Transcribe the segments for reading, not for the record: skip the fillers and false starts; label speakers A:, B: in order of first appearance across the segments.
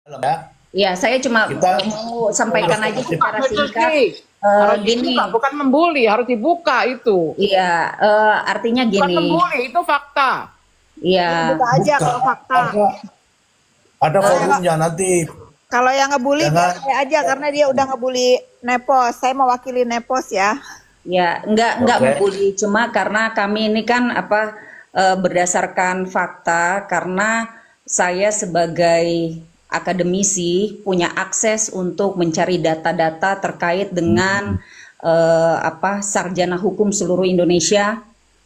A: ya.
B: Ya, saya cuma
A: Kita
B: mau sampaikan aja secara singkat.
C: Harus
B: Gini,
C: dibuka, bukan membuli, harus dibuka itu.
B: iya, artinya
C: Bukan
B: gini,
C: membuli, itu fakta.
B: ya,
D: Dibuka aja
A: buka
D: kalau fakta.
A: ada
D: Kalau yang
A: forumnya nanti.
D: kalau yang ngebully biar
A: Jangan
D: saya aja karena dia udah ngebully Nepos. Saya mewakili Nepos ya.
B: ya, enggak
A: oke.
B: membuli, cuma karena kami ini kan berdasarkan fakta, karena saya sebagai akademisi punya akses untuk mencari data-data terkait dengan sarjana hukum seluruh Indonesia.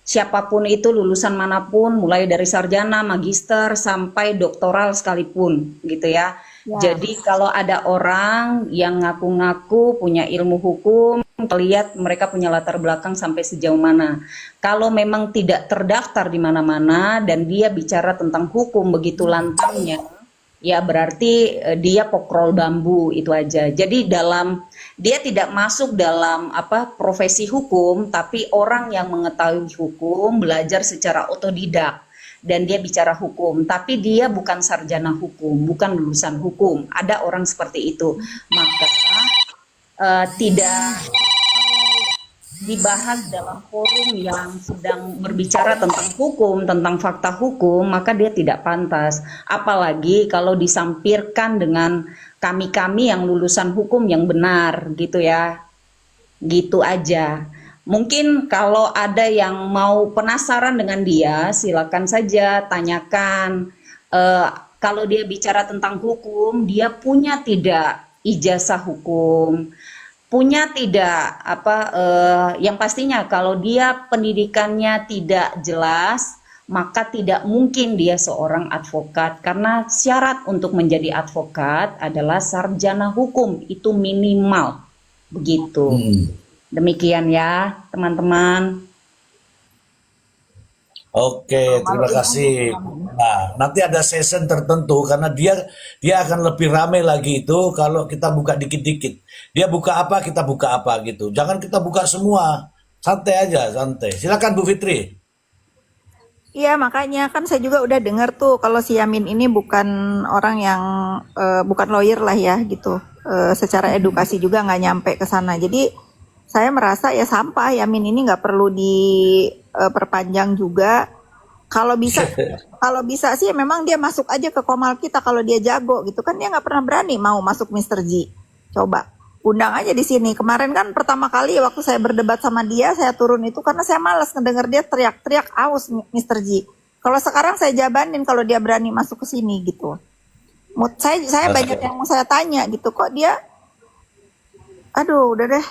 B: Siapapun itu, lulusan manapun, mulai dari sarjana, magister, sampai doktoral sekalipun, gitu ya.
D: Ya.
B: Jadi kalau ada orang yang ngaku-ngaku punya ilmu hukum, lihat mereka punya latar belakang sampai sejauh mana. Kalau memang tidak terdaftar di mana-mana dan dia bicara tentang hukum begitu lantangnya, ya berarti dia pokrol bambu, itu aja. Jadi dia tidak masuk dalam profesi hukum, tapi orang yang mengetahui hukum, belajar secara otodidak, dan dia bicara hukum, tapi dia bukan sarjana hukum, bukan lulusan hukum. Ada orang seperti itu, maka tidak dibahas dalam forum yang sedang berbicara tentang hukum, tentang fakta hukum, maka dia tidak pantas. Apalagi kalau disampirkan dengan kami-kami yang lulusan hukum yang benar, gitu ya. Gitu aja. Mungkin kalau ada yang mau penasaran dengan dia, silakan saja tanyakan. Kalau dia bicara tentang hukum, dia punya tidak ijazah hukum, punya tidak yang pastinya kalau dia pendidikannya tidak jelas, maka tidak mungkin dia seorang advokat, karena syarat untuk menjadi advokat adalah sarjana hukum, itu minimal, begitu. Demikian ya teman-teman.
A: Oke, terima kasih. Nah, nanti ada session tertentu karena dia akan lebih ramai lagi itu kalau kita buka dikit-dikit. Dia buka apa, kita buka apa gitu. Jangan kita buka semua. Santai aja, santai. Silakan Bu Fitri.
D: Iya, makanya kan saya juga udah dengar tuh kalau si Yamin ini bukan orang yang bukan lawyer lah ya gitu. Secara edukasi juga nggak nyampe ke sana. Jadi saya merasa ya sampah, Yamin ini nggak perlu diperpanjang juga. Kalau bisa sih memang dia masuk aja ke Komal kita kalau dia jago gitu kan, dia nggak pernah berani mau masuk Mr. G. Coba undang aja di sini. Kemarin kan pertama kali waktu saya berdebat sama dia, saya turun itu karena saya malas ngedenger dia teriak-teriak aus Mr. G. Kalau sekarang saya jabanin kalau dia berani masuk ke sini gitu. Saya banyak yang mau saya tanya gitu, kok dia aduh udah deh.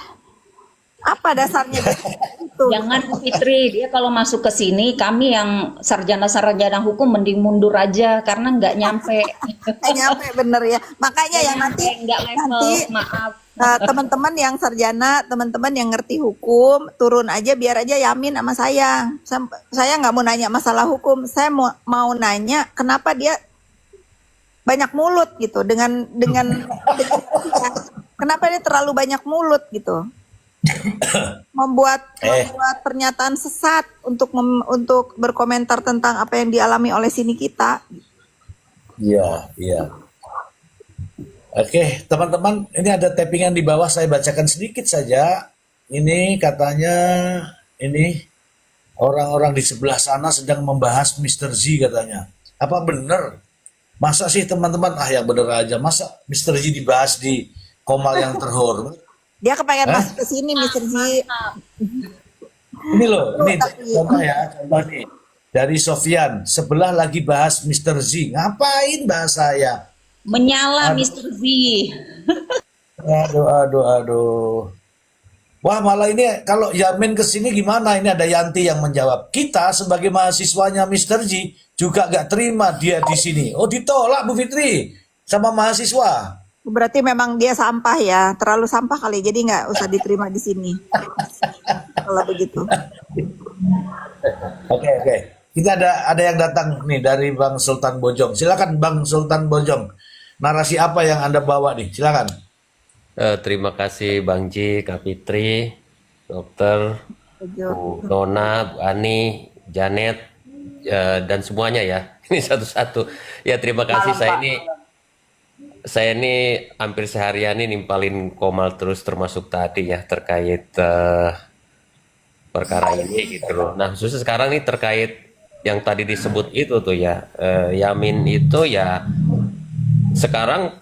D: Apa dasarnya itu?
B: Jangan Bu Fitri, dia kalau masuk ke sini, kami yang sarjana-sarjana hukum mending mundur aja karena nggak nyampe.
D: Nggak nyampe bener ya. Makanya yang
B: Nggak level,
D: nanti
B: maaf.
D: teman-teman yang sarjana, teman-teman yang ngerti hukum, turun aja biar aja Yamin sama saya. Saya nggak mau nanya masalah hukum, saya mau nanya kenapa dia banyak mulut gitu dengan kenapa dia terlalu banyak mulut gitu. membuat pernyataan sesat untuk berkomentar tentang apa yang dialami oleh sini kita.
A: Iya, iya. Oke, teman-teman, ini ada tappingan di bawah, saya bacakan sedikit saja. Ini katanya, ini orang-orang di sebelah sana sedang membahas Mr. Z katanya. Apa benar? Masa sih teman-teman? Ah ya bener aja. Masa Mr. Z dibahas di Komal yang terhormat?
D: Dia kepengen
A: Hah?
D: masuk ke sini, Mr. G.
A: Ini loh, ini contoh ya, contoh nih. Dari Sofyan, sebelah lagi bahas Mr. Z. Ngapain bahas saya?
B: Menyala
A: Aduh,
B: Mr. Z.
A: aduh, aduh, aduh. Wah, malah ini kalau Yamin ke sini gimana? Ini ada Yanti yang menjawab. Kita sebagai mahasiswanya Mr. Z juga gak terima dia di sini. Oh, ditolak Bu Fitri sama mahasiswa.
D: Berarti memang dia sampah ya, terlalu sampah kali, jadi nggak usah diterima di sini. Kalau begitu.
A: Oke, oke. Kita ada yang datang nih dari Bang Sultan Bojong. Silakan Bang Sultan Bojong. Narasi apa yang Anda bawa nih? Silakan.
E: Terima kasih Bang Ji, Kak Fitri, Dokter, Bu Nona, Bu Ani, Janet, dan semuanya ya. Ini satu-satu. Ya terima kasih. Saya ini saya ini hampir seharian ini nimpalin Komal terus termasuk tadi ya terkait perkara ini gitu loh. Nah, khususnya sekarang nih terkait yang tadi disebut itu tuh ya, Yamin itu ya sekarang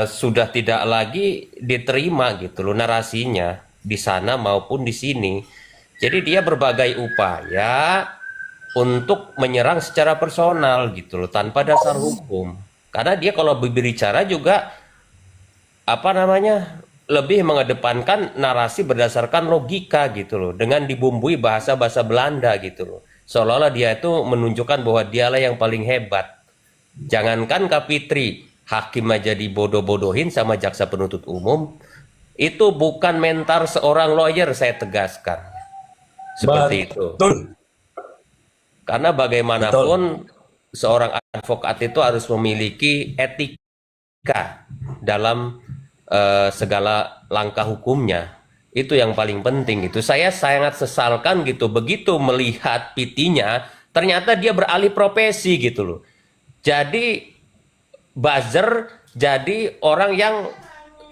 E: sudah tidak lagi diterima gitu loh narasinya di sana maupun di sini. Jadi dia berbagai upaya untuk menyerang secara personal gitu loh tanpa dasar hukum. Karena dia kalau berbicara juga apa namanya lebih mengedepankan narasi berdasarkan logika gitu loh dengan dibumbui bahasa-bahasa Belanda gitu loh. Seolah-olah dia itu menunjukkan bahwa dialah yang paling hebat. Jangankan Kapitri, hakim aja dibodoh-bodohin sama jaksa penuntut umum. Itu bukan mentor seorang lawyer, saya tegaskan. Seperti itu.
A: Betul.
E: Karena
A: Betul.
E: bagaimanapun seorang advokat itu harus memiliki etika dalam segala langkah hukumnya. Itu yang paling penting itu. Saya sangat sesalkan gitu begitu melihat PT-nya ternyata dia beralih profesi gitu loh. Jadi buzzer, jadi orang yang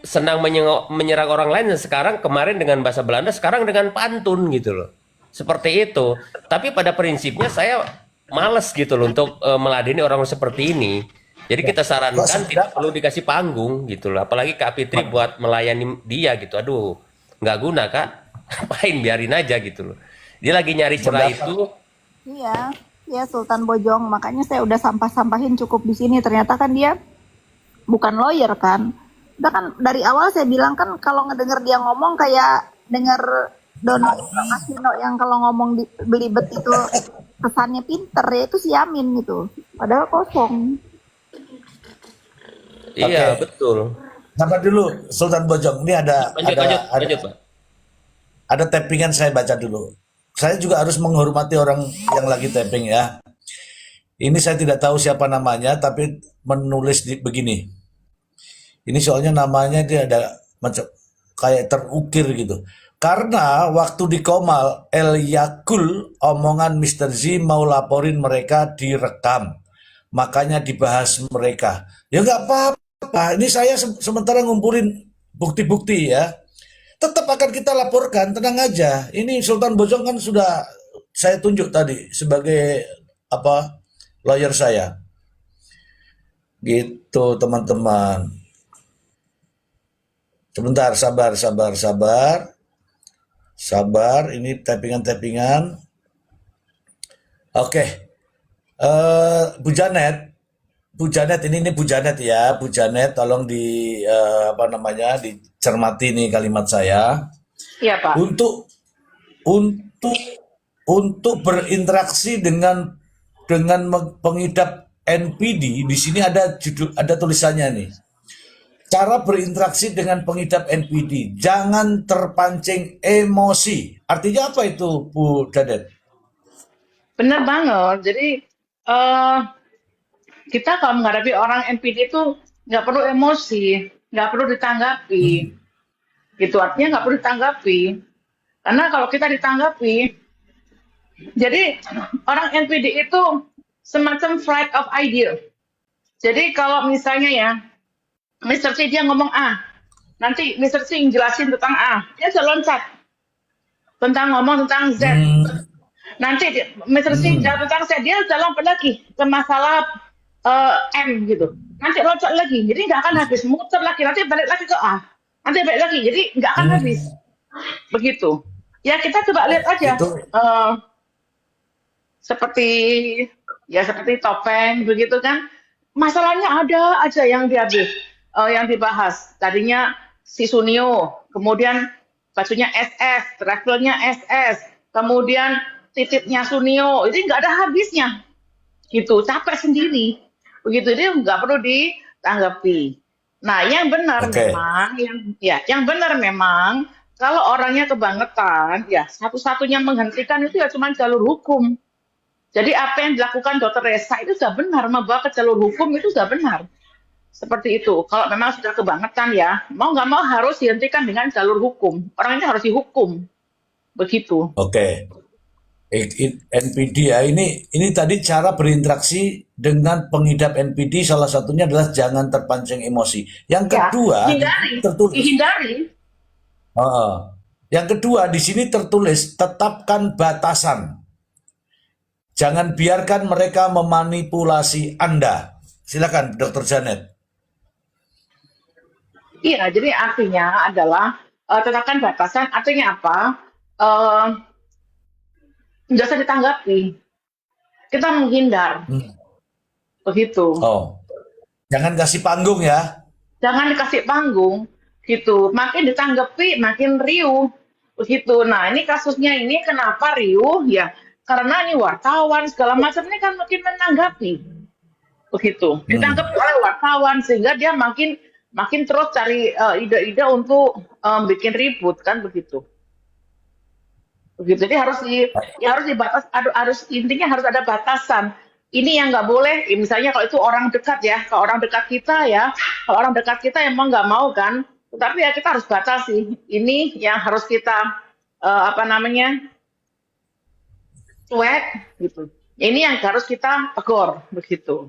E: senang menyerang orang lain dan sekarang kemarin dengan bahasa Belanda, sekarang dengan pantun gitu loh. Seperti itu. Tapi pada prinsipnya saya males gitu loh untuk meladeni orang seperti ini. Jadi kita
A: Kok
E: sarankan tidak
A: sedap?
E: perlu dikasih panggung gitu loh. Apalagi Kak Fitri buat melayani dia gitu. Aduh, nggak guna Kak. Ngapain biarin aja gitu loh. Dia lagi nyari celah
A: Pendapat.
E: itu.
D: Iya, ya Sultan Bojong. Makanya saya udah sampah-sampahin cukup di sini. Ternyata kan dia bukan lawyer kan. Udah kan dari awal saya bilang kan kalau ngedenger dia ngomong kayak denger Dono Kasino yang kalau ngomong di belibet itu kesannya pinter ya itu si Yamin gitu. Padahal kosong.
A: Oke,
E: Iya, betul.
A: sabar dulu Sultan Bojong. Ini
E: Lanjut, Pak.
A: ada tappingan, saya baca dulu. Saya juga harus menghormati orang yang lagi tapping ya. Ini saya tidak tahu siapa namanya, tapi menulis begini. Ini soalnya namanya dia ada macam kayak terukir gitu. Karena waktu di Komal, El Yakul omongan Mr. Z mau laporin mereka direkam. Makanya dibahas mereka. Ya nggak apa-apa. Ini saya sementara ngumpulin bukti-bukti ya. Tetap akan kita laporkan, tenang aja. Ini Sultan Bojong kan sudah saya tunjuk tadi sebagai apa lawyer saya. Gitu teman-teman. Sebentar, sabar, sabar, sabar. Sabar, ini tappingan-tappingan. Oke, Bu Janet ini Bu Janet ya, Bu Janet, tolong apa namanya dicermati nih kalimat saya.
C: Iya, Pak.
A: Untuk untuk untuk berinteraksi dengan pengidap NPD, di sini ada ada tulisannya nih. Cara berinteraksi dengan pengidap NPD, jangan terpancing emosi. Artinya apa itu, Bu Janet?
C: Benar banget. Jadi eh kita kalau menghadapi orang NPD itu nggak perlu emosi, nggak perlu ditanggapi. Gitu artinya nggak perlu ditanggapi. Karena kalau kita ditanggapi, jadi orang NPD itu semacam flight of idea. Jadi kalau misalnya ya, Mr. C dia ngomong A, nanti Mr. C jelasin tentang A, dia bisa loncat ngomong tentang Z.
A: Hmm,
C: Nanti Mr. C jawab tentang Z, dia bisa lompat lagi ke masalah M gitu. Nanti loncat lagi, jadi nggak akan habis, muter lagi, nanti balik lagi ke A, nanti balik lagi, jadi nggak akan habis. Begitu. Ya kita coba lihat aja,
A: itu
C: seperti seperti topeng begitu kan. Masalahnya ada aja yang dihabis, yang dibahas. Tadinya si Sunio, kemudian bajunya SS, travelnya SS, kemudian titipnya Sunio, itu nggak ada habisnya. Gitu, capek sendiri. Begitu, dia nggak perlu ditanggapi. Nah, yang benar
A: oke.
C: memang, yang benar memang, kalau orangnya kebangetan, ya satu-satunya menghentikan itu ya cuma jalur hukum. Jadi apa yang dilakukan Dr. Reza itu sudah benar, membawa ke jalur hukum itu sudah benar. Seperti itu. Kalau memang sudah kebangetan ya, mau nggak mau harus dihentikan dengan jalur hukum. Orang ini harus dihukum. Begitu.
A: Oke. NPD ya, ini tadi cara berinteraksi dengan pengidap NPD salah satunya adalah jangan terpancing emosi. Yang
C: Ya,
A: kedua di sini
C: hindari,
A: tertulis,
C: dihindari.
A: Heeh. Yang kedua di sini tertulis tetapkan batasan. Jangan biarkan mereka memanipulasi Anda. Silakan, Dokter Janet.
C: Iya, jadi artinya adalah tetapkan batasan. Artinya apa? Eh, Nggak usah ditanggapi. Kita menghindar,
A: Hmm.
C: begitu.
A: Oh, jangan kasih panggung ya.
C: Jangan dikasih panggung, gitu. Makin ditanggapi, makin riuh, begitu. Nah, ini kasusnya ini kenapa riuh? Ya, karena ini wartawan segala macam ini kan makin menanggapi, begitu.
A: Hmm.
C: Ditanggapi oleh wartawan sehingga dia makin makin terus cari ide-ide untuk bikin ribut kan begitu. Begitu. Jadi harus dibatas, harus intinya harus ada batasan. Ini yang nggak boleh, misalnya kalau itu orang dekat ya, kalau orang dekat kita ya, kalau orang dekat kita emang nggak mau kan, tetapi ya kita harus batasi. Ini yang harus kita apa namanya cuek gitu. Ini yang harus kita tegur begitu.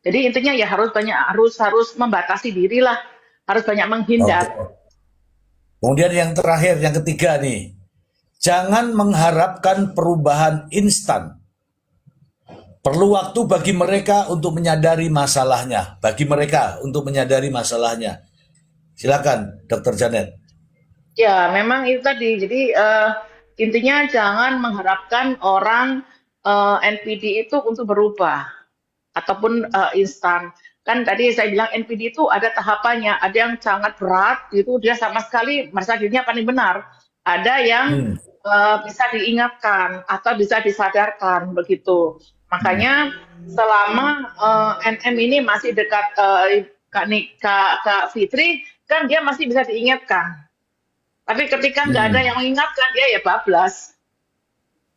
C: Jadi intinya ya harus membatasi diri lah, harus banyak
A: Oke.
C: menghindar.
A: Kemudian yang terakhir, yang ketiga nih. Jangan mengharapkan perubahan instan. Perlu waktu bagi mereka untuk menyadari masalahnya. Bagi mereka untuk menyadari masalahnya. Silakan, Dokter Janet.
C: Ya, memang itu tadi. Jadi intinya jangan mengharapkan orang NPD itu untuk berubah ataupun instan. Kan tadi saya bilang NPD itu ada tahapannya. Ada yang sangat berat, gitu dia sama sekali merasa dirinya paling benar. Ada yang
A: Hmm.
C: bisa diingatkan atau bisa disadarkan begitu. Makanya selama NM ini masih dekat Kak Fitri, kan dia masih bisa diingatkan. Tapi ketika nggak ada
A: Hmm.
C: yang mengingatkan dia ya bablas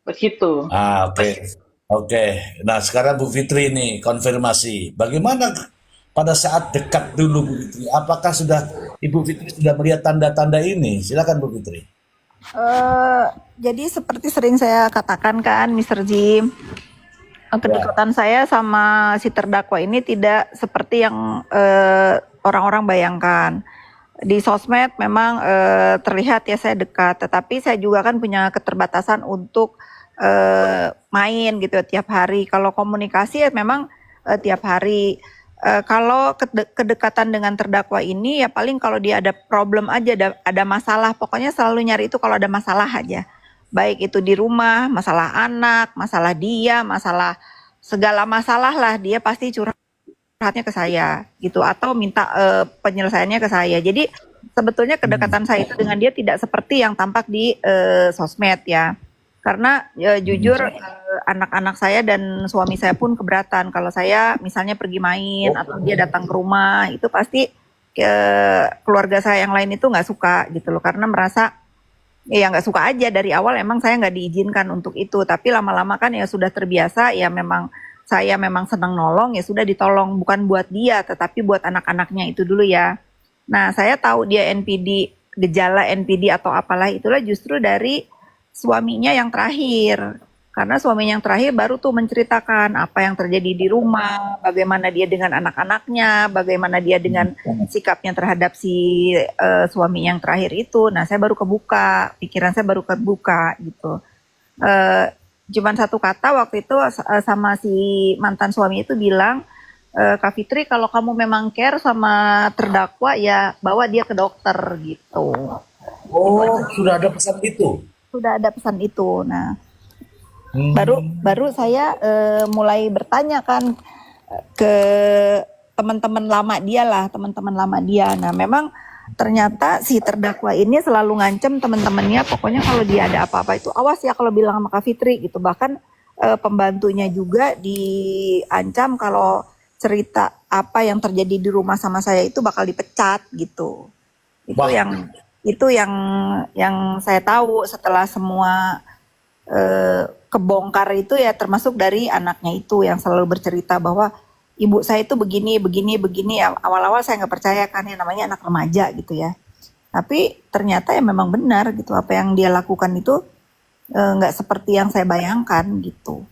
C: begitu.
A: Oke. Oke. Nah, sekarang Bu Fitri nih konfirmasi. Bagaimana pada saat dekat dulu Bu Fitri? Apakah Ibu Fitri sudah melihat tanda-tanda ini? Silakan Bu Fitri.
D: Jadi seperti sering saya katakan kan, Mr. Jim,
A: Ya.
D: kedekatan saya sama si terdakwa ini tidak seperti yang orang-orang bayangkan. Di sosmed memang terlihat ya saya dekat, tetapi saya juga kan punya keterbatasan untuk main gitu ya, tiap hari. Kalau komunikasi ya memang tiap hari. Kalau kedekatan dengan terdakwa ini ya paling kalau dia ada problem aja, ada masalah, pokoknya selalu nyari itu kalau ada masalah aja. Baik itu di rumah, masalah anak, masalah dia, masalah segala masalah lah dia pasti curhatnya ke saya gitu atau minta penyelesaiannya ke saya. Jadi sebetulnya kedekatan saya itu dengan dia tidak seperti yang tampak di sosmed ya. Karena jujur anak-anak saya dan suami saya pun keberatan kalau saya misalnya pergi main atau dia datang ke rumah itu pasti keluarga saya yang lain itu nggak suka gitu loh karena merasa ya nggak suka aja dari awal emang saya nggak diizinkan untuk itu tapi lama-lama kan ya sudah terbiasa ya memang saya memang senang nolong ya sudah ditolong bukan buat dia tetapi buat anak-anaknya itu dulu ya. Nah saya tahu dia NPD gejala NPD atau apalah itulah justru dari suaminya yang terakhir. Karena suaminya yang terakhir baru tuh menceritakan apa yang terjadi di rumah, bagaimana dia dengan anak-anaknya, bagaimana dia dengan sikapnya terhadap si suami yang terakhir itu. Nah, saya baru kebuka, pikiran saya baru kebuka gitu. Cuman satu kata waktu itu sama si mantan suami itu bilang, Kak Fitri kalau kamu memang care sama terdakwa ya bawa dia ke dokter gitu.
A: Oh, sudah ada pesan itu.
D: Sudah ada pesan itu. Nah,
A: Hmm.
D: baru saya mulai bertanya kan ke teman-teman lama dia lah, teman-teman lama dia. Nah, memang ternyata si terdakwa ini selalu ngancem teman-temannya, pokoknya kalau dia ada apa-apa itu awas ya kalau bilang sama Kak Fitri gitu. Bahkan pembantunya juga diancam kalau cerita apa yang terjadi di rumah sama saya itu bakal dipecat gitu. Itu
A: Wah,
D: yang saya tahu setelah semua kebongkar itu ya termasuk dari anaknya itu yang selalu bercerita bahwa ibu saya itu begini ya awal-awal saya nggak percaya kan ya namanya anak remaja gitu ya tapi ternyata ya memang benar gitu apa yang dia lakukan itu nggak seperti yang saya bayangkan gitu.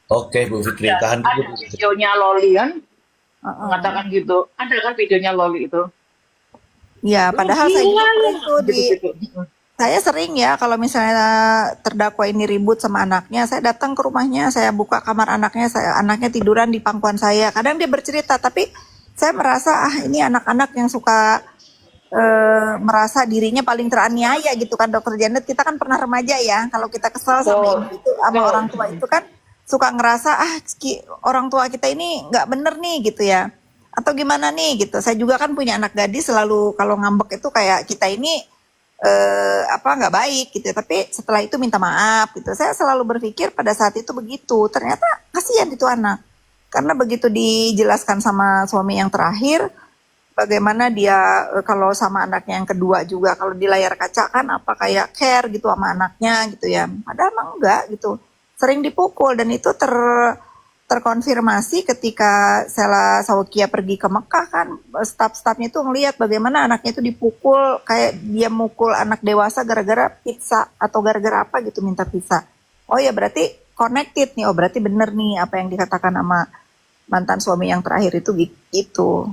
A: Oke, Bu Fitri, tahan dulu.
C: Ada videonya Loli kan
D: Heeh.
C: mengatakan gitu. Ada kan videonya Loli itu.
D: Ya,
C: Lu
D: padahal saya juga
C: gila
D: pernah
C: ya
D: itu
C: gitu-gitu.
D: saya sering ya kalau misalnya terdakwa ini ribut sama anaknya, saya datang ke rumahnya, saya buka kamar anaknya, anaknya tiduran di pangkuan saya. Kadang dia bercerita, tapi saya merasa ini anak-anak yang suka merasa dirinya paling teraniaya gitu kan, Dokter Janet. Kita kan pernah remaja ya, kalau kita kesel sama
C: Betul.
D: ibu itu, sama orang tua itu kan suka ngerasa orang tua kita ini nggak bener nih gitu ya, atau gimana nih gitu. Saya juga kan punya anak gadis, selalu kalau ngambek itu kayak kita ini nggak baik gitu. Tapi setelah itu minta maaf gitu. Saya selalu berpikir pada saat itu begitu. Ternyata kasihan itu anak. Karena begitu dijelaskan sama suami yang terakhir, bagaimana dia kalau sama anaknya yang kedua juga, kalau di layar kaca kan apa kayak care gitu sama anaknya gitu ya. Padahal emang enggak gitu. Sering dipukul dan itu terkonfirmasi ketika Sela Saukia pergi ke Mekah kan, staf-stafnya itu ngelihat bagaimana anaknya itu dipukul kayak dia mukul anak dewasa gara-gara pizza atau gara-gara apa gitu, minta pizza. Oh ya berarti connected nih, oh berarti bener nih apa yang dikatakan sama mantan suami yang terakhir itu gitu.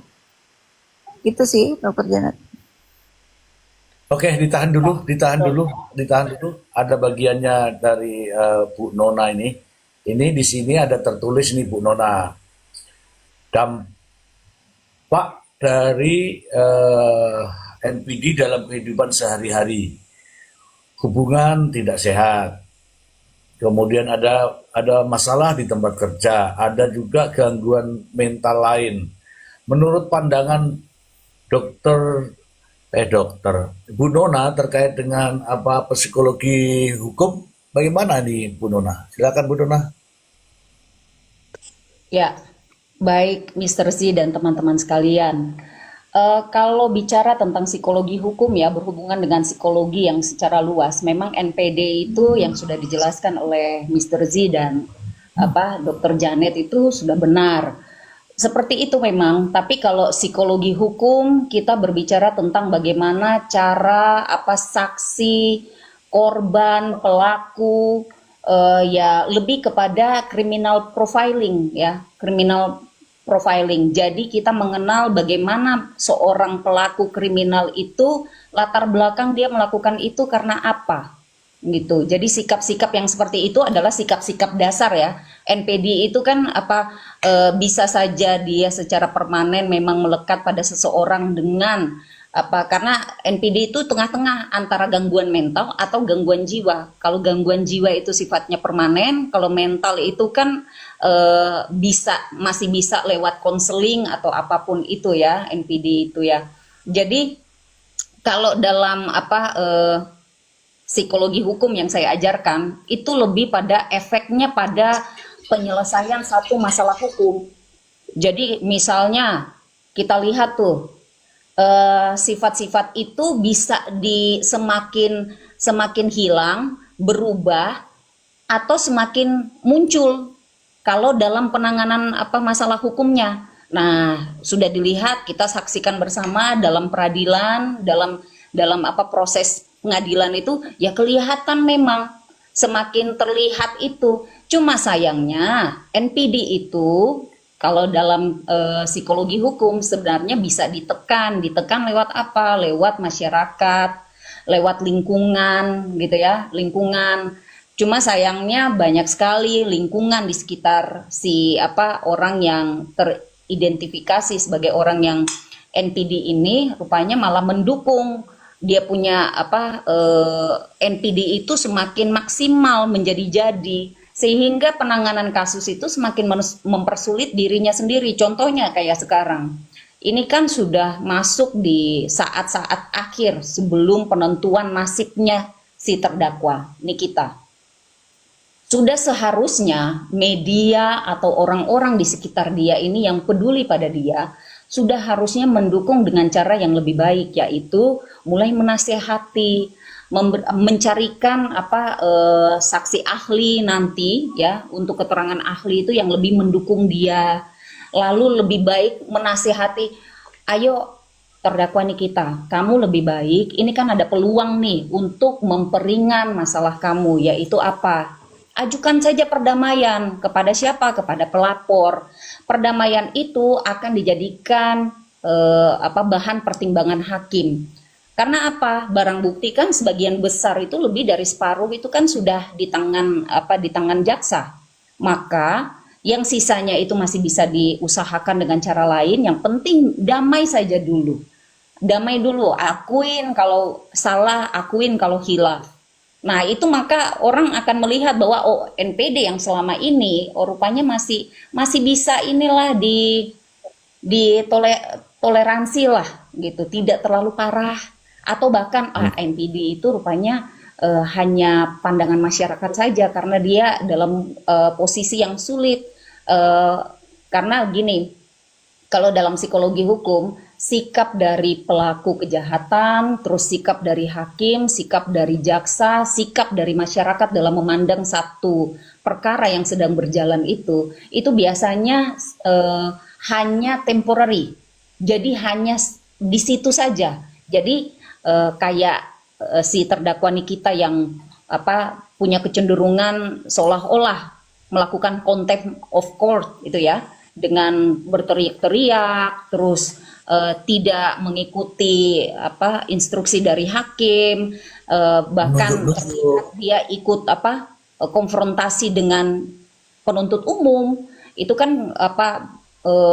D: Gitu sih Dokter Janet.
A: Oke, ditahan dulu. Ada bagiannya dari Bu Nona ini. Ini di sini ada tertulis nih Bu Nona. Dampak dari NPD dalam kehidupan sehari-hari. Hubungan tidak sehat. Kemudian ada masalah di tempat kerja, ada juga gangguan mental lain. Menurut pandangan dokter Bu Nona terkait dengan psikologi hukum, bagaimana nih Bu Nona? Silakan Bu Nona.
B: Ya, baik Mr. Z dan teman-teman sekalian. Kalau bicara tentang psikologi hukum ya, berhubungan dengan psikologi yang secara luas, memang NPD itu yang sudah dijelaskan oleh Mr. Z dan Dr. Janet itu sudah benar. Seperti itu memang, tapi kalau psikologi hukum kita berbicara tentang bagaimana cara saksi, korban, pelaku, ya lebih kepada criminal profiling ya, criminal profiling. Jadi kita mengenal bagaimana seorang pelaku kriminal itu latar belakang dia melakukan itu karena apa gitu. Jadi sikap-sikap yang seperti itu adalah sikap-sikap dasar ya. NPD itu kan bisa saja dia secara permanen memang melekat pada seseorang dengan karena NPD itu tengah-tengah antara gangguan mental atau gangguan jiwa. Kalau gangguan jiwa itu sifatnya permanen, kalau mental itu kan masih bisa lewat konseling atau apapun itu ya, NPD itu ya. Jadi kalau dalam psikologi hukum yang saya ajarkan itu lebih pada efeknya pada penyelesaian satu masalah hukum. Jadi misalnya kita lihat tuh sifat-sifat itu bisa semakin hilang, berubah atau semakin muncul kalau dalam penanganan masalah hukumnya. Nah, sudah dilihat, kita saksikan bersama dalam peradilan, dalam proses pengadilan itu ya kelihatan memang semakin terlihat itu. Cuma sayangnya NPD itu kalau dalam psikologi hukum sebenarnya bisa ditekan lewat apa? Lewat masyarakat, lewat lingkungan gitu ya, lingkungan. Cuma sayangnya banyak sekali lingkungan di sekitar orang yang teridentifikasi sebagai orang yang NPD ini rupanya malah mendukung dia punya NPD itu semakin maksimal menjadi-jadi sehingga penanganan kasus itu semakin mempersulit dirinya sendiri. Contohnya kayak sekarang. Ini kan sudah masuk di saat-saat akhir sebelum penentuan nasibnya si terdakwa, Nikita. Sudah seharusnya media atau orang-orang di sekitar dia ini yang peduli pada dia sudah harusnya mendukung dengan cara yang lebih baik, yaitu mulai menasehati, mencarikan saksi ahli nanti ya untuk keterangan ahli itu yang lebih mendukung dia, lalu lebih baik menasehati, ayo terdakwa Nikita, kamu lebih baik, ini kan ada peluang nih untuk memperingan masalah kamu, yaitu apa? Ajukan saja perdamaian kepada siapa? Kepada pelapor. Perdamaian itu akan dijadikan bahan pertimbangan hakim. Karena apa? Barang bukti kan sebagian besar itu lebih dari separuh itu kan sudah di tangan jaksa. Maka yang sisanya itu masih bisa diusahakan dengan cara lain. Yang penting damai saja dulu. Damai dulu, akuin kalau salah, akuin kalau hilaf. Nah, itu maka orang akan melihat bahwa NPD yang selama ini rupanya masih bisa inilah toleransi lah gitu, tidak terlalu parah, atau bahkan NPD itu rupanya hanya pandangan masyarakat saja karena dia dalam posisi yang sulit. Karena gini, kalau dalam psikologi hukum, sikap dari pelaku kejahatan, terus sikap dari hakim, sikap dari jaksa, sikap dari masyarakat dalam memandang satu perkara yang sedang berjalan itu biasanya hanya temporary. Jadi hanya di situ saja. Jadi kayak si terdakwa Nikita yang punya kecenderungan seolah-olah melakukan contempt of court itu ya, dengan berteriak-teriak, terus tidak mengikuti instruksi dari hakim, bahkan terlihat dia ikut konfrontasi dengan penuntut umum, itu kan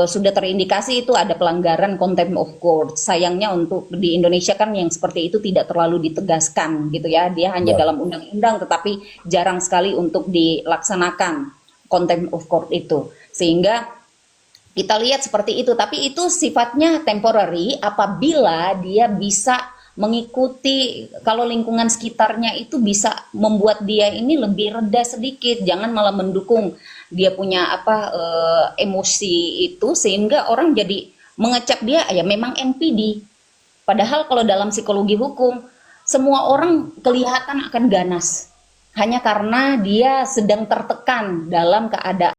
B: sudah terindikasi itu ada pelanggaran contempt of court. Sayangnya untuk di Indonesia kan yang seperti itu tidak terlalu ditegaskan gitu ya, dia hanya dalam undang-undang tetapi jarang sekali untuk dilaksanakan contempt of court itu, sehingga kita lihat seperti itu, tapi itu sifatnya temporary apabila dia bisa mengikuti, kalau lingkungan sekitarnya itu bisa membuat dia ini lebih reda sedikit, jangan malah mendukung dia punya emosi itu sehingga orang jadi mengecap dia ya memang NPD. Padahal kalau dalam psikologi hukum semua orang kelihatan akan ganas hanya karena dia sedang tertekan dalam keadaan